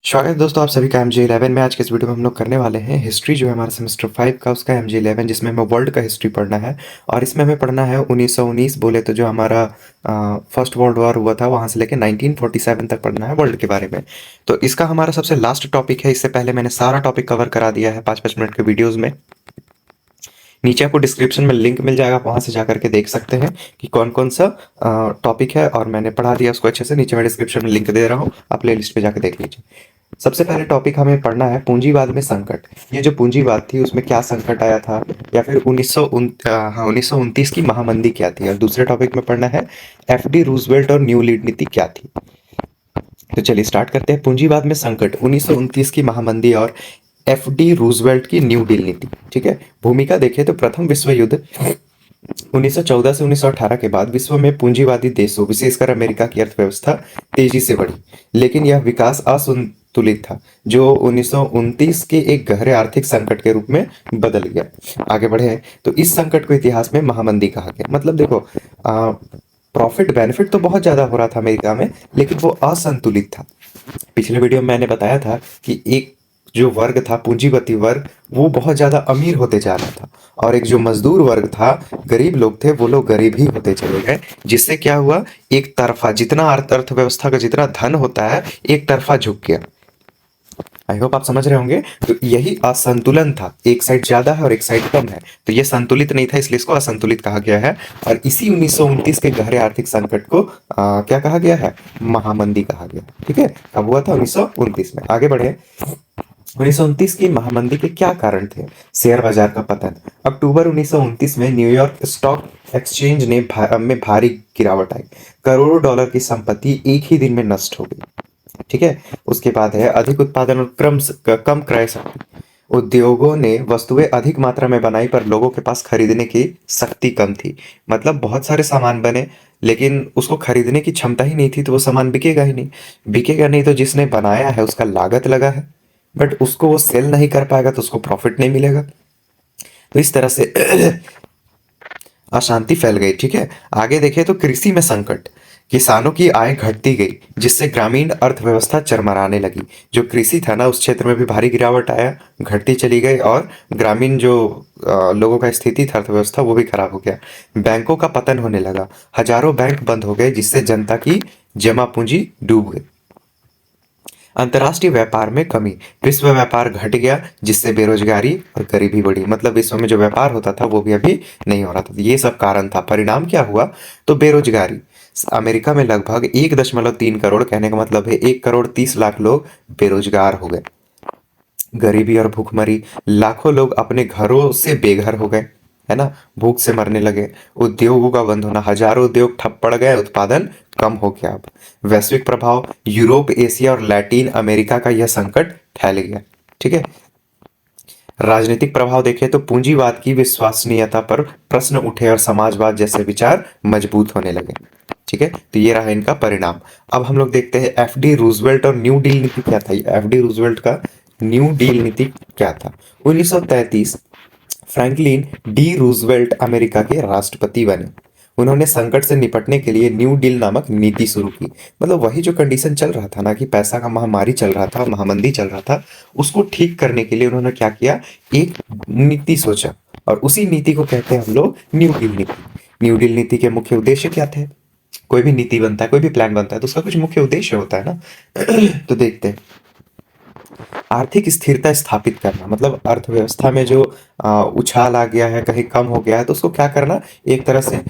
स्वागत है दोस्तों आप सभी का MJ11 में। आज के इस वीडियो में हम लोग करने वाले हैं हिस्ट्री जो है हमारा सेमेस्टर 5 का, उसका MJ11 जिसमें हमें वर्ल्ड का हिस्ट्री पढ़ना है। और इसमें हमें पढ़ना है 1919 बोले तो जो हमारा फर्स्ट वर्ल्ड वॉर हुआ था वहाँ से लेकर 1947 तक पढ़ना है वर्ल्ड के बारे में। तो इसका हमारा सबसे लास्ट टॉपिक है। इससे पहले मैंने सारा टॉपिक कवर करा दिया है 5-5 मिनट के वीडियोज़ में। नीचे आपको डिस्क्रिप्शन में लिंक मिल जाएगा, आप वहाँ से जा करके देख सकते हैं कि कौन कौन सा टॉपिक है, और मैंने पढ़ा दिया उसको अच्छे से। नीचे मैं डिस्क्रिप्शन में लिंक दे रहा हूँ, आप प्ले लिस्ट पे जाकर देख लीजिए। सबसे पहले टॉपिक हमें पढ़ना है पूंजीवाद में संकट। ये जो पूंजीवाद थी उसमें क्या संकट आया था, या फिर 1929 की महामंदी क्या थी। और दूसरे टॉपिक में पढ़ना है FD रूजवेल्ट और न्यू लीड नीति क्या थी। तो चलिए स्टार्ट करते हैं। पूंजीवाद में संकट, 1929 की महामंदी और FD रूजवेल्ट की न्यू डील नीति। ठीक है, भूमिका देखें तो प्रथम विश्व युद्ध 1914 से 1918 के बाद विश्व में पूंजीवादी देशों विशेषकर अमेरिका की अर्थव्यवस्था तेजी से बढ़ी, लेकिन यह विकास असंतुलित था जो 1929 के एक गहरे आर्थिक संकट के रूप में बदल गया। आगे बढ़े तो इस संकट को इतिहास में महामंदी कहा गया। मतलब देखो, प्रॉफिट बेनिफिट तो बहुत ज्यादा हो रहा था अमेरिका में, लेकिन वो असंतुलित था। पिछले वीडियो में मैंने बताया था कि एक जो वर्ग था पूंजीपति वर्ग, वो बहुत ज्यादा अमीर होते जा रहा था, और एक जो मजदूर वर्ग था, गरीब लोग थे, वो लोग गरीब ही होते चले गए। जिससे क्या हुआ, एक तरफा जितना अर्थव्यवस्था का जितना धन होता है एक तरफा झुक गया। आई होप आप समझ रहे होंगे। तो यही असंतुलन था, एक साइड ज्यादा है और एक साइड कम है, तो ये संतुलित नहीं था, इसलिए इसको असंतुलित कहा गया है। और इसी 1929 के गहरे आर्थिक संकट को क्या कहा गया है, महामंदी कहा गया। ठीक है, कब हुआ था, 1929 में। आगे बढ़े। 1929 की महामंदी के क्या कारण थे। शेयर बाजार का पतन। अक्टूबर 1929 में न्यूयॉर्क स्टॉक एक्सचेंज में भारी गिरावट आई। करोड़ों डॉलर की संपत्ति एक ही दिन में नष्ट हो गई। ठीक है, उसके बाद है अधिक उत्पादन और कम क्रय शक्ति। उद्योगों ने वस्तुएं अधिक मात्रा में बनाई पर लोगों के पास खरीदने की शक्ति कम थी। मतलब बहुत सारे सामान बने, लेकिन उसको खरीदने की क्षमता ही नहीं थी, तो वो सामान बिकेगा ही नहीं। बिकेगा नहीं तो जिसने बनाया है उसका लागत लगा है, बट उसको वो सेल नहीं कर पाएगा तो उसको प्रॉफिट नहीं मिलेगा। तो इस तरह से अशांति फैल गई। ठीक है, आगे देखें तो कृषि में संकट। किसानों की आय घटती गई, जिससे ग्रामीण अर्थव्यवस्था चरमराने लगी। जो कृषि था ना, उस क्षेत्र में भी भारी गिरावट आया, घटती चली गई, और ग्रामीण जो लोगों का स्थिति था, अर्थव्यवस्था, वो भी खराब हो गया। बैंकों का पतन होने लगा, हजारों बैंक बंद हो गए, जिससे जनता की जमा पूंजी डूब गई। अंतर्राष्ट्रीय व्यापार में कमी। विश्व व्यापार घट गया, जिससे बेरोजगारी और गरीबी बढ़ी। मतलब विश्व में जो व्यापार होता था वो भी अभी नहीं हो रहा था। ये सब कारण था। परिणाम क्या हुआ, तो बेरोजगारी। अमेरिका में लगभग 1.3 करोड़, कहने का मतलब है 1,30,00,000 लोग बेरोजगार हो गए। गरीबी और भूखमरी। लाखों लोग अपने घरों से बेघर हो गए, है ना, भूख से मरने लगे। उद्योगों का बंद होना, हजारों उद्योग ठप पड़ गए, उत्पादन कम हो गया। अब वैश्विक प्रभाव। यूरोप, एशिया और लैटिन अमेरिका का यह संकट फैल गया। ठीक है, राजनीतिक प्रभाव देखें तो पूंजीवाद की विश्वसनीयता पर प्रश्न उठे और समाजवाद जैसे विचार मजबूत होने लगे। ठीक है, तो ये रहा इनका परिणाम। अब हम लोग देखते हैं FD रूजवेल्ट और न्यू डील नीति क्या था। FD रूजवेल्ट का न्यू डील नीति क्या था। 1933 फ्रैंकलिन डी रूजवेल्ट अमेरिका के राष्ट्रपति बने। उन्होंने संकट से निपटने के लिए न्यू डील नामक नीति शुरू की। मतलब वही जो कंडीशन चल रहा था ना, कि पैसा का महामारी चल रहा था, महामंदी चल रहा था, उसको ठीक करने के लिए उन्होंने क्या किया, एक नीति सोचा, और उसी नीति को कहते हैं हम लोग न्यू डील नीति। न्यू डील नीति के मुख्य उद्देश्य क्या थे। कोई भी नीति बनता है, कोई भी प्लान बनता है, तो उसका कुछ मुख्य उद्देश्य होता है ना। तो देखते हैं। आर्थिक स्थिरता स्थापित करना। मतलब अर्थव्यवस्था में जो उछाल आ गया है, कहीं कम हो गया है, तो उसको क्या करना, एक तरह से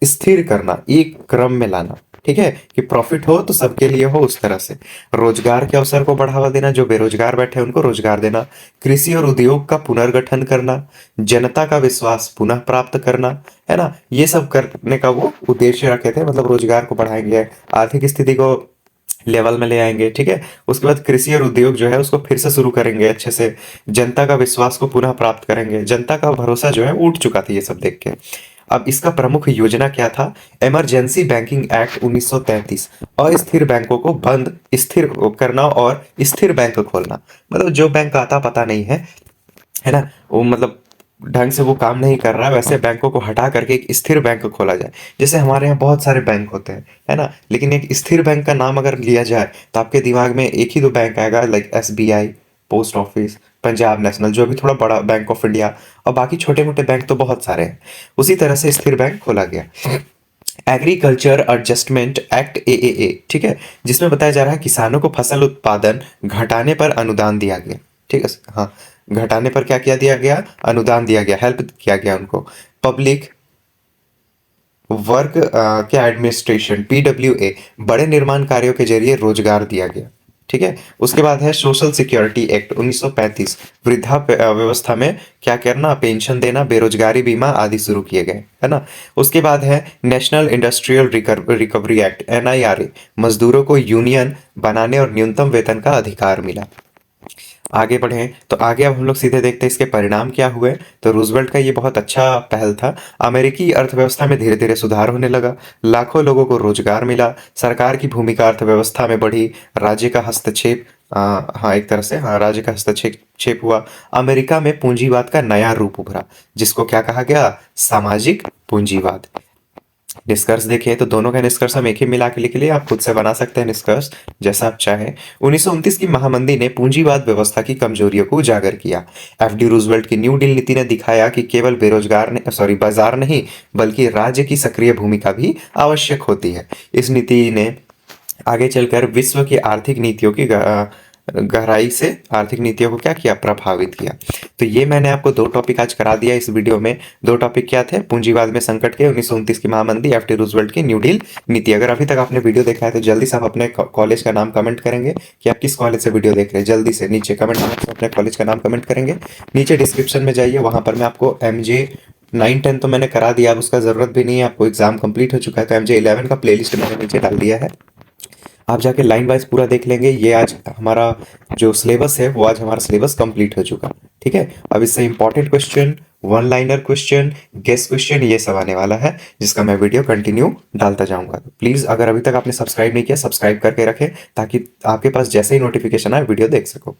स्थिर करना, एक क्रम में लाना। ठीक है, कि प्रॉफिट हो तो सबके लिए हो, उस तरह से। रोजगार के अवसर को बढ़ावा देना, जो बेरोजगार बैठे उनको रोजगार देना। कृषि और उद्योग का पुनर्गठन करना। जनता का विश्वास पुनः प्राप्त करना, है ना, ये सब करने का वो उद्देश्य रखे थे। मतलब रोजगार को बढ़ाएंगे, आर्थिक स्थिति को लेवल में ले आएंगे। ठीक है, उसके बाद कृषि और उद्योग जो है उसको फिर से शुरू करेंगे अच्छे से। जनता का विश्वास को पुनः प्राप्त करेंगे। जनता का भरोसा जो है उठ चुका था ये सब देख के। अब इसका प्रमुख योजना क्या था, इमरजेंसी बैंकिंग एक्ट 1933। अस्थिर बैंकों को बंद स्थिर करना और स्थिर बैंक खोलना। मतलब जो बैंक आता पता नहीं है ना, वो मतलब ढंग से वो काम नहीं कर रहा है, वैसे बैंकों को हटा करके एक स्थिर बैंक खोला जाए। जैसे हमारे यहाँ बहुत सारे बैंक होते हैं, है ना, लेकिन एक स्थिर बैंक का नाम अगर लिया जाए तो आपके दिमाग में एक ही दो बैंक आएगा, like SBI, post office, Punjab national, जो अभी थोड़ा बड़ा, बैंक ऑफ इंडिया, और बाकी छोटे मोटे बैंक तो बहुत सारे हैं। उसी तरह से स्थिर बैंक खोला गया। एग्रीकल्चर एडजस्टमेंट एक्ट AAA, ठीक है, जिसमें बताया जा रहा है किसानों को फसल उत्पादन घटाने पर अनुदान दिया गया। ठीक है, हाँ, घटाने पर क्या किया दिया गया, अनुदान दिया गया, हेल्प किया गया उनको। पब्लिक वर्क क्या एडमिनिस्ट्रेशन PWA, बड़े निर्माण कार्यों के जरिए रोजगार दिया गया। ठीक है, उसके बाद है सोशल सिक्योरिटी एक्ट 1935, वृद्धा व्यवस्था में क्या करना, पेंशन देना, बेरोजगारी बीमा आदि शुरू किए गए, है ना। उसके बाद है national industrial recovery act NIRA, मजदूरों को यूनियन बनाने और न्यूनतम वेतन का अधिकार मिला। आगे बढ़े तो आगे अब हम लोग सीधे देखते हैं इसके परिणाम क्या हुए। तो रूजवेल्ट का ये बहुत अच्छा पहल था। अमेरिकी अर्थव्यवस्था में धीरे धीरे सुधार होने लगा, लाखों लोगों को रोजगार मिला, सरकार की भूमिका अर्थव्यवस्था में बढ़ी, राज्य का हस्तक्षेप, हाँ, एक तरह से, हाँ, राज्य का हस्तक्षेप हुआ। अमेरिका में पूंजीवाद का नया रूप उभरा, जिसको क्या कहा गया, सामाजिक पूंजीवाद। निष्कर्ष देखें तो दोनों का निष्कर्ष हम एक ही मिला के लिख लिए, आप खुद से बना सकते हैं निष्कर्ष जैसा आप चाहें। 1929 की महामंदी ने पूंजीवाद व्यवस्था की कमजोरियों को उजागर किया। FD रूजवेल्ट की न्यू डील नीति ने दिखाया कि केवल बाजार नहीं, बल्कि राज्य की सक्रिय भूमिका भी आवश्यक होती है। इस नीति ने आगे चलकर विश्व की आर्थिक नीतियों की गहराई से आर्थिक नीतियों को क्या किया, प्रभावित किया। तो ये मैंने आपको दो टॉपिक आज करा दिया इस वीडियो में। दो टॉपिक क्या थे, पूंजीवाद में संकट के 1929 की महामंदी, FD रूजवेल्ट की न्यू डील नीति। अगर अभी तक आपने वीडियो देखा है तो जल्दी से आप अपने कॉलेज का नाम कमेंट करेंगे कि आप किस कॉलेज से वीडियो देख रहे हैं। जल्दी से नीचे कमेंट बॉक्स में अपने कॉलेज का नाम कमेंट करेंगे। नीचे डिस्क्रिप्शन में जाइए, वहां पर मैं आपको MJ 9-10 तो मैंने करा दिया, अब उसका जरूरत भी नहीं है, आपको एग्जाम कंप्लीट हो चुका है, तो MJ 11 का प्लेलिस्ट मैंने नीचे डाल दिया है। आप जाके लाइन वाइज पूरा देख लेंगे। ये आज हमारा जो सिलेबस है वो आज हमारा सिलेबस कंप्लीट हो चुका। ठीक है, अब इससे important question, one liner question, guess question, ये सब आने वाला है, जिसका मैं वीडियो कंटिन्यू डालता जाऊंगा। तो प्लीज अगर अभी तक आपने सब्सक्राइब नहीं किया, सब्सक्राइब करके रखें, ताकि आपके पास जैसे ही नोटिफिकेशन आए वीडियो देख सको।